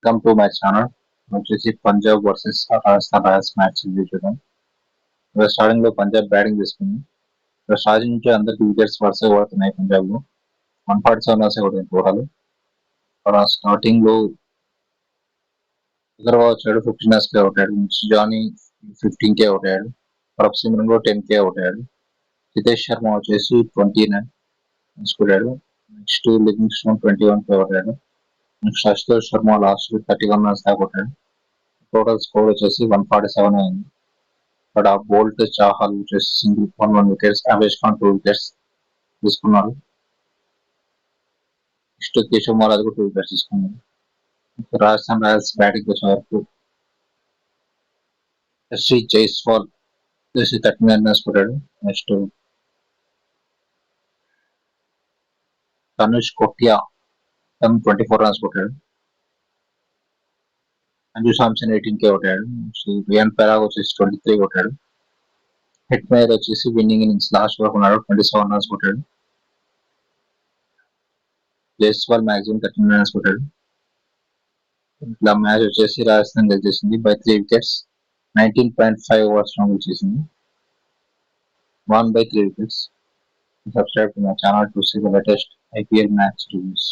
Come to my channel. వచ్చేసి Punjab versus Rajasthan Royals match review చూద్దాం. ఇక్కడ స్టార్టింగ్ లో పంజాబ్ బ్యాటింగ్ తీసుకుంది. ఇక్కడ స్టార్టింగ్ నుంచి అందరికి వికెట్స్ వరుసగా పడుతున్నాయి పంజాబ్ లో. 147 రన్స్ కొట్టింది టోటల్. ఇక్కడ స్టార్టింగ్ లో అగర్వాల్ వచ్చాడు, 15 రన్స్ కే అవుతాడు. జానీ 15K అవుతాడు. ప్రభ్ సిమ్రన్ కూడా 10K అవుతాడు. హితేష్ శర్మ వచ్చేసి 29 రన్స్ కొట్టాడు. నెక్స్ట్ లివింగ్ స్టోన్ 21K అవుతాడు. Next Ashutosh Sharma last 31 runs దాకా కొట్టాడు. టోటల్ స్కోర్ వచ్చేసి 147 అయింది. ఇక్కడ బోల్ట్ చాహల్ వచ్చేసి single 1 wickets, Avesh Khan 2 wickets తీసుకున్నారు. నెక్స్ట్ కేశవ్ మహారాజ్ కూడా 2 వికెట్స్ తీసుకున్నారు. రాజస్థాన్ రాయల్స్ బ్యాటింగ్ వచ్చే వరకు యశ్వి జైస్వాల్ 39 రన్స్ కొట్టాడు. నెక్స్ట్ తనుష్ కొట్టియా 24 రన్స్ కొట్టాడు. సంజు సామ్సన్ 18K కొట్టాడు. రియాన్ పెరాగ్ వచ్చేసి 23 కొట్టాడు. హిట్ మేయర్ వచ్చేసి విన్నింగ్ ఇన్నింగ్స్ లాస్ట్ వరకు ఉన్నాడు, 27 రన్స్ కొట్టాడు. జైస్వాల్ మాక్సిమం 39 రన్స్ కొట్టాడు. ఇట్లా మ్యాచ్ వచ్చేసి రాజస్థాన్ గెలిచేసింది బై 3 వికెట్స్. 19.5 ఓవర్స్ లో గెలిచేసింది. 1 by 3 wickets. Subscribe to my channel to see the latest IPL match reviews.